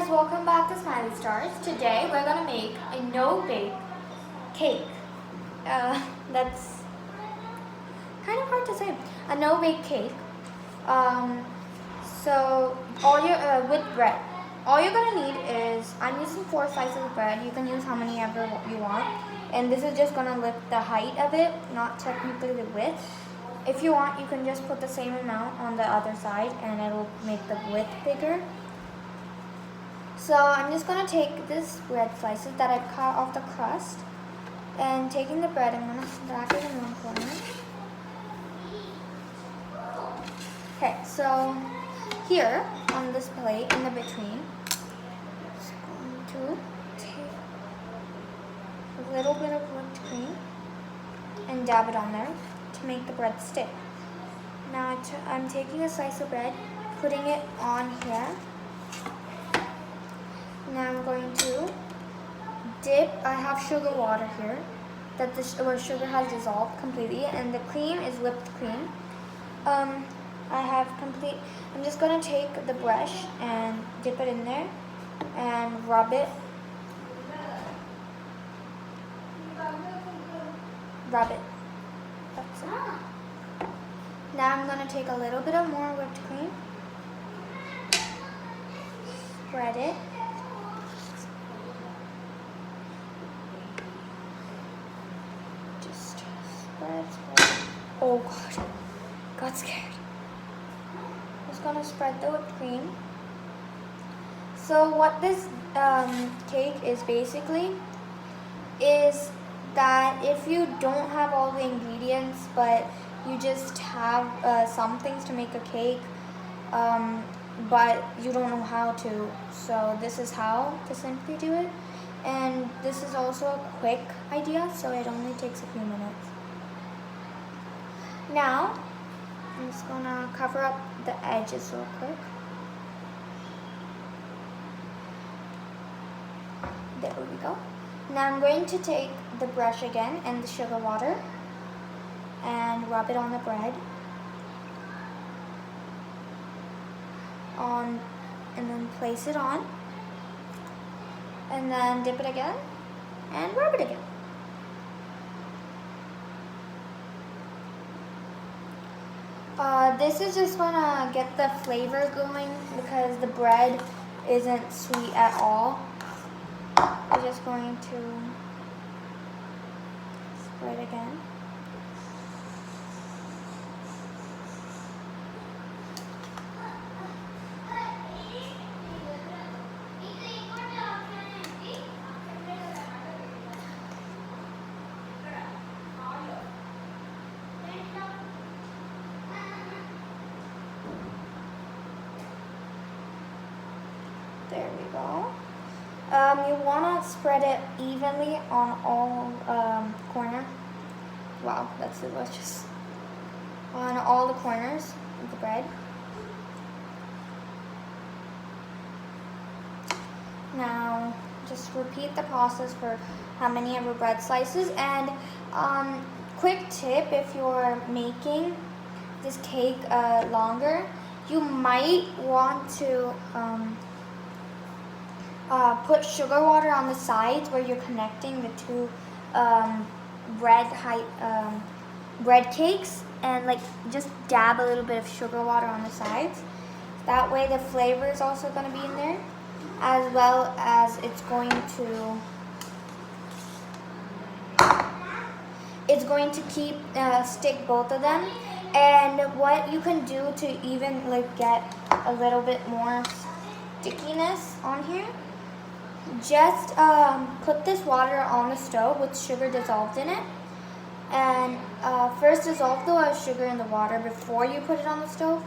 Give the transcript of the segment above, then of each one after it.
guys, welcome back to Smiley Stars. Today we're gonna make a no-bake cake. That's kind of hard to say. A no-bake cake. So all your with bread. All you're gonna need is, I'm using 4 slices of bread. You can use how many ever you want. And this is just gonna lift the height of it, not technically the width. If you want, you can just put the same amount on the other side and it'll make the width bigger. So I'm just going to take this bread slices that I've cut off the crust, and taking the bread, I'm going to stack it in one corner. Okay, so here on this plate in the between, I'm just going to take a little bit of whipped cream and dab it on there to make the bread stick. Now I'm taking a slice of bread, putting it on here. Now I'm going to dip, I have sugar water here, where sugar has dissolved completely, and the cream is whipped cream. I'm just going to take the brush and dip it in there and rub it. That's it. Now I'm going to take a little bit of more whipped cream, spread it. Spread. Oh god, got scared. Just gonna spread the whipped cream. So what this cake is basically is that if you don't have all the ingredients but you just have some things to make a cake, but you don't know how to, so this is how to simply do it. And this is also a quick idea, so it only takes a few minutes. Now, I'm just gonna cover up the edges real quick. There we go. Now I'm going to take the brush again and the sugar water and rub it on the bread. And then place it on. And then dip it again and rub it again. This is just gonna get the flavor going because the bread isn't sweet at all. We're just going to spread again. There we go. You want to spread it evenly on all corners. Wow, that's delicious. On all the corners of the bread. Now, just repeat the process for how many of your bread slices. And quick tip, if you're making this cake longer, you might want to put sugar water on the sides where you're connecting the two bread cakes, and like just dab a little bit of sugar water on the sides. That way the flavor is also going to be in there, as well as it's going to keep stick both of them. And what you can do to even like get a little bit more stickiness on here, just put this water on the stove with sugar dissolved in it, and first dissolve the sugar in the water before you put it on the stove.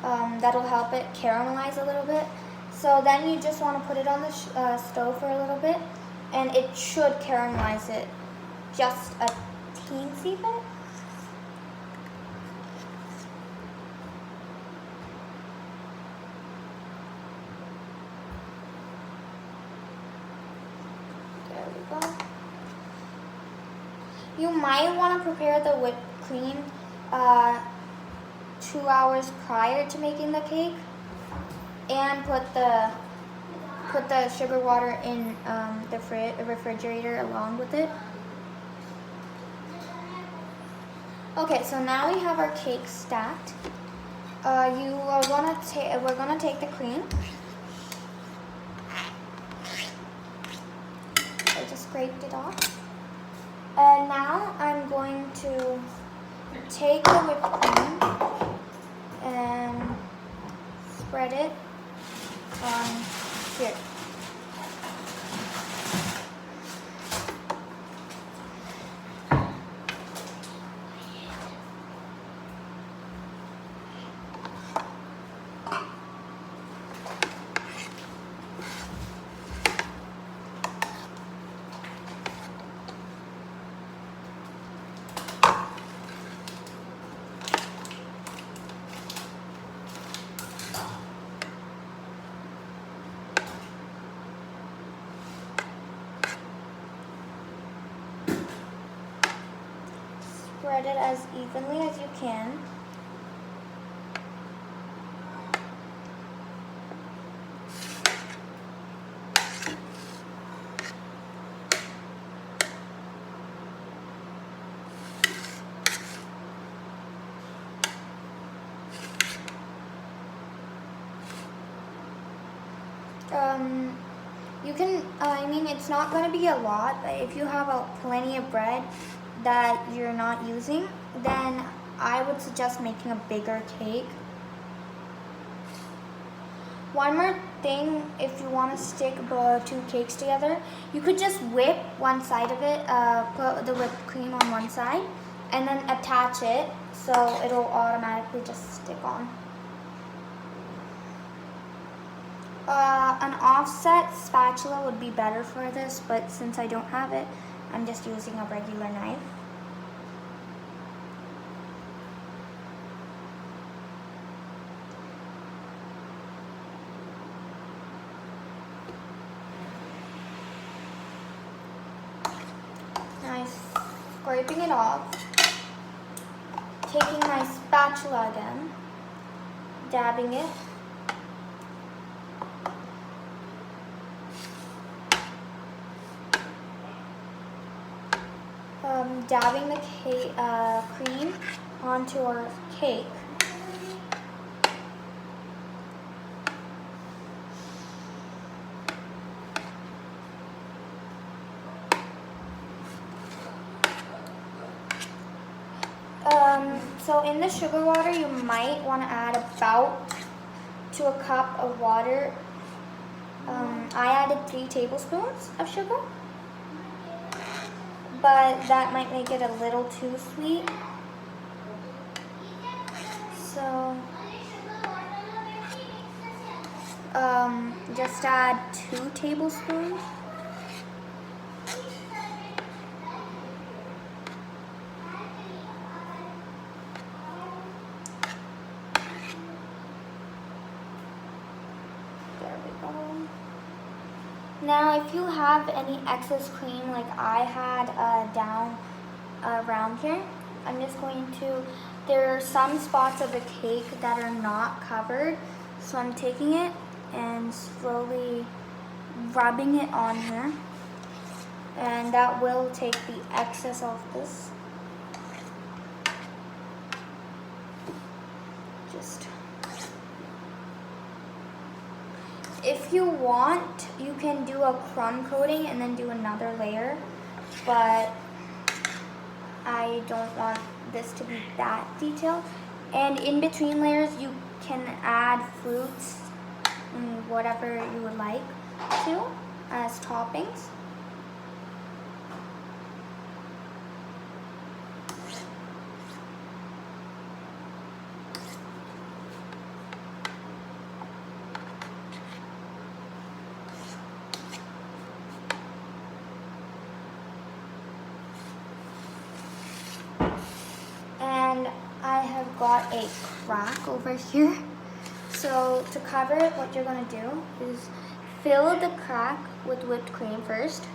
That'll help it caramelize a little bit. So then you just want to put it on the stove for a little bit, and it should caramelize it just a teensy bit. You might want to prepare the whipped cream 2 hours prior to making the cake, and put the put the sugar water in the refrigerator along with it. Okay, so now we have our cake stacked. We're gonna take the cream. I just scraped it off. And now I'm going to take the whipped cream and spread it on here. Spread it as evenly as you can. You can, it's not going to be a lot, but if you have plenty of bread that you're not using, then I would suggest making a bigger cake. One more thing, if you want to stick two cakes together, you could just whip one side of it, put the whipped cream on one side, and then attach it so it'll automatically just stick on. An offset spatula would be better for this, but since I don't have it, I'm just using a regular knife. Nice. Scraping it off. Taking my spatula again, dabbing it. Dabbing the cream onto our cake. So in the sugar water, you might want to add about 2 cups of water. I added 3 tablespoons of sugar, but that might make it a little too sweet. So just add 2 tablespoons. There we go. Now, if you have any excess cream like I had down around here, I'm just going to, there are some spots of the cake that are not covered, so I'm taking it and slowly rubbing it on here, and that will take the excess off this. Just, if you want, you can do a crumb coating and then do another layer, but I don't want this to be that detailed. And in between layers, you can add fruits and whatever you would like to as toppings. And I have got a crack over here. So to cover it, what you're going to do is fill the crack with whipped cream first,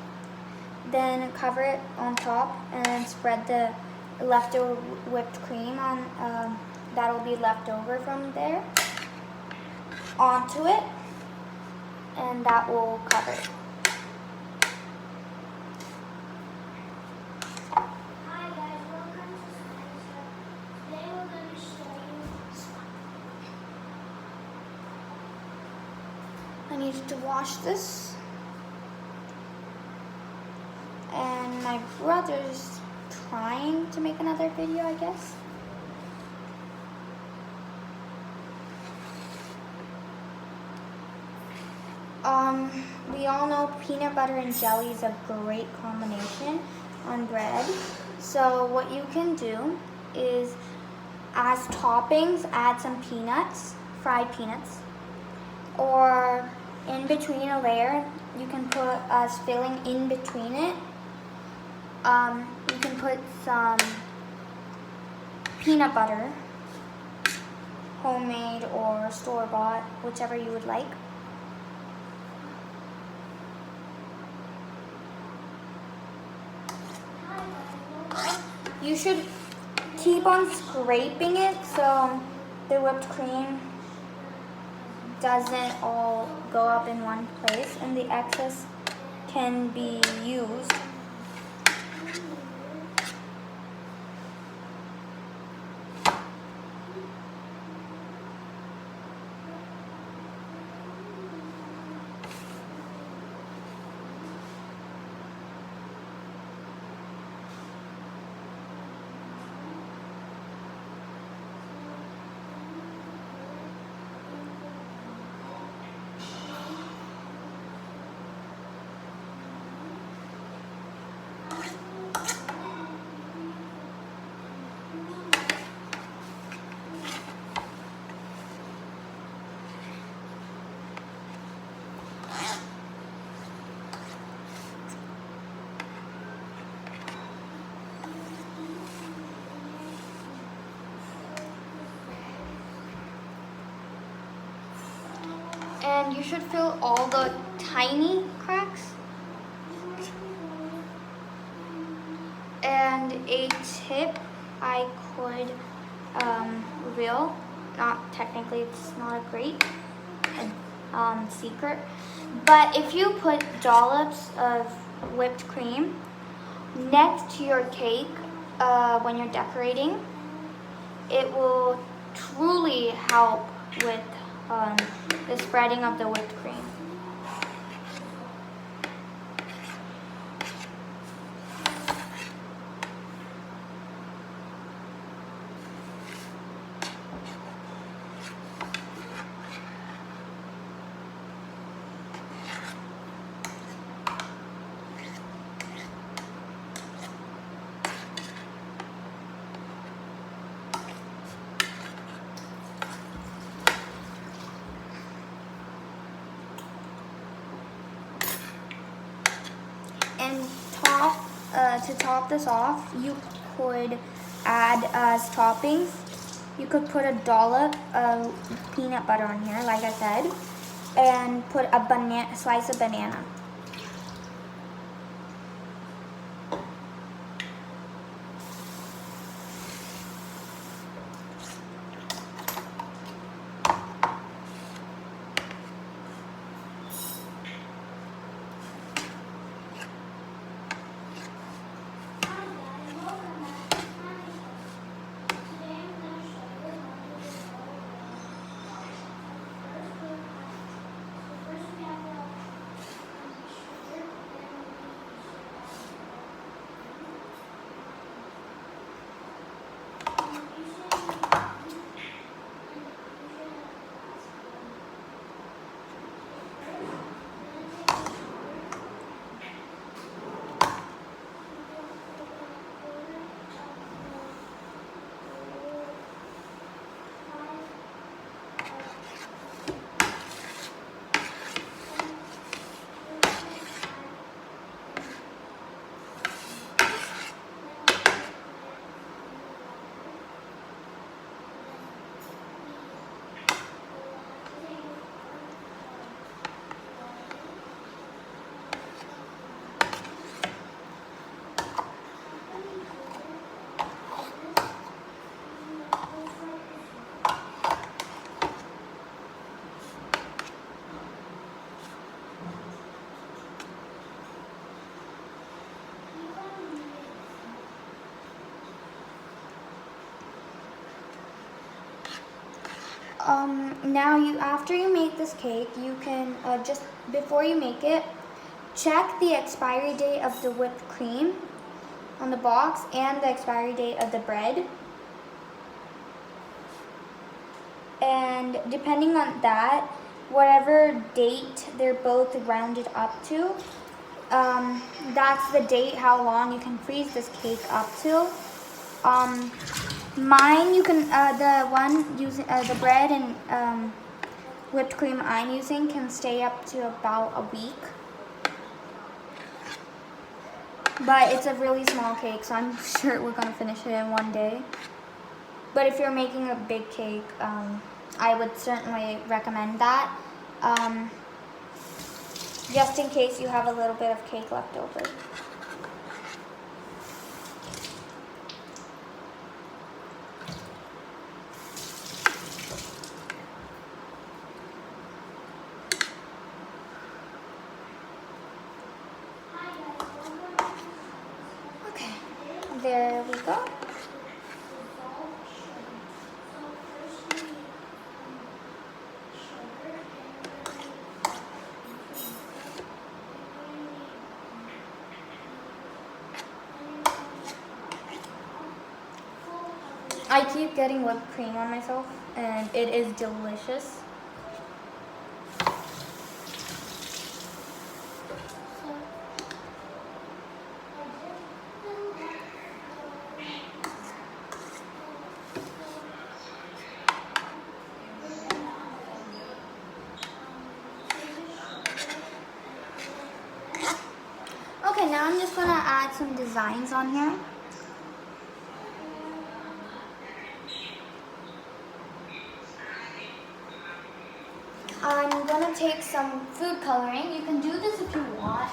then cover it on top, and then spread the leftover whipped cream on that'll be left over from there onto it, and that will cover it. Hi guys, welcome to Science Hub. Today we're going to show you I needed to wash this. And my brother's trying to make another video, I guess. We all know peanut butter and jelly is a great combination on bread. So what you can do is, as toppings, add some peanuts, fried peanuts, or in between a layer, you can put as filling in between it. You can put some peanut butter, homemade or store-bought, whichever you would like. You should keep on scraping it so the whipped cream doesn't all go up in one place and the excess can be used. And you should fill all the tiny cracks. And a tip I could reveal, not technically, it's not a great secret, but if you put dollops of whipped cream next to your cake when you're decorating, it will truly help with the spreading of the whipped cream. And to top this off, you could add as toppings, you could put a dollop of peanut butter on here, like I said, and put a slice of banana. Now after you make this cake, you can just before you make it, check the expiry date of the whipped cream on the box and the expiry date of the bread. And depending on that, whatever date they're both rounded up to, that's the date how long you can freeze this cake up to. Mine, you can the one using the bread and whipped cream I'm using can stay up to about a week. But it's a really small cake, so I'm sure we're gonna finish it in one day. But if you're making a big cake, I would certainly recommend that. Just in case you have a little bit of cake left over. Okay, there we go. I keep getting whipped cream on myself, and it is delicious. Okay, now I'm just gonna add some designs on here. I'm gonna take some food coloring. You can do this if you want.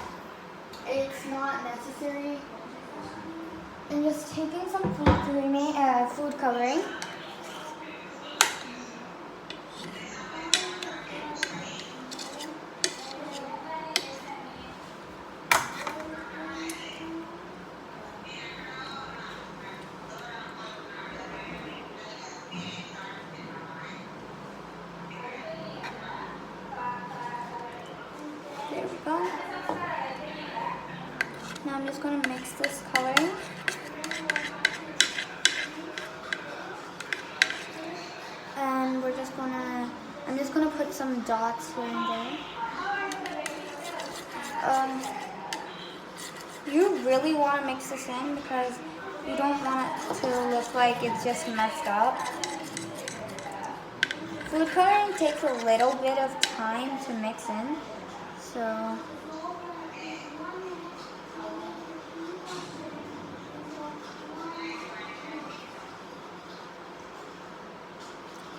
It's not necessary. And just taking some food coloring. There we go. Now I'm just going to mix this coloring. And I'm just going to put some dots here and there. You really want to mix this in because you don't want it to look like it's just messed up. Food coloring takes a little bit of time to mix in, so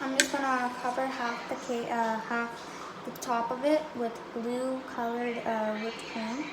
I'm just gonna cover half the cake, half the top of it with blue colored whipped cream.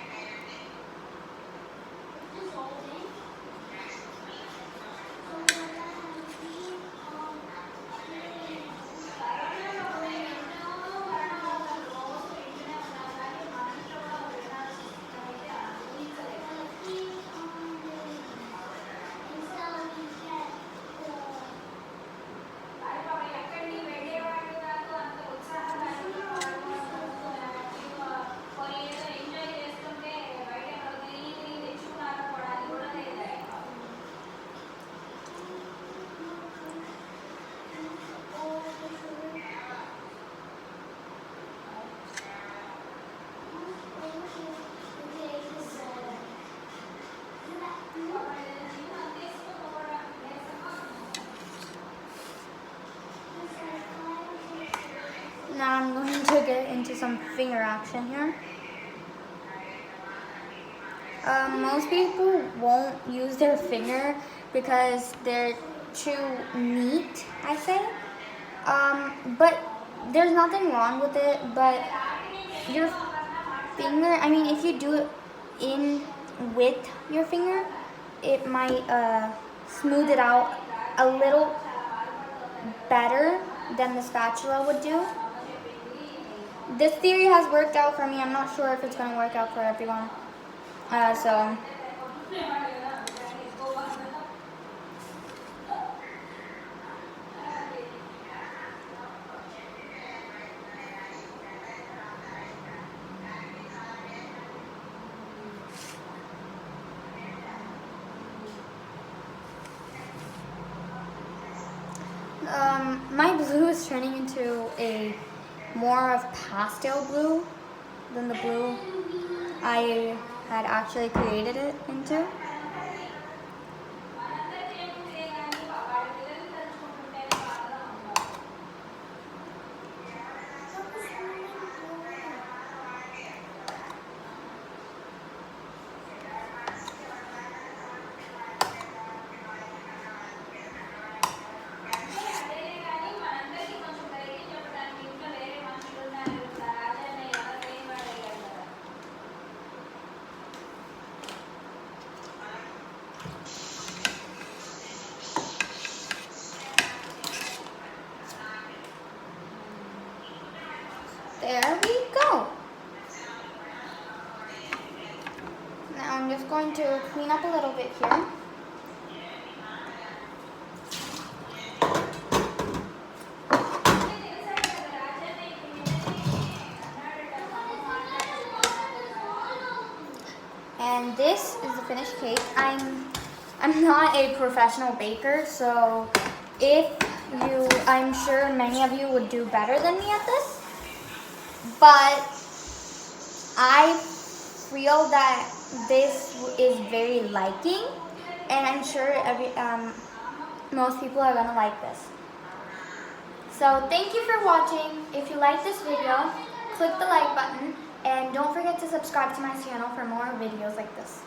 Now I'm going to get into some finger action here. Most people won't use their finger because they're too neat, I say. But there's nothing wrong with it, but your finger, I mean, if you do it in with your finger, it might smooth it out a little better than the spatula would do. This theory has worked out for me. I'm not sure if it's going to work out for everyone. So My blue is turning into a more of pastel blue than the blue I had actually created it into. There we go. Now I'm just going to clean up a little bit here. And this is the finished cake. I'm not a professional baker, so I'm sure many of you would do better than me at this. But I feel that this is very liking, and I'm sure most people are gonna like this. So thank you for watching. If you like this video, click the like button, and don't forget to subscribe to my channel for more videos like this.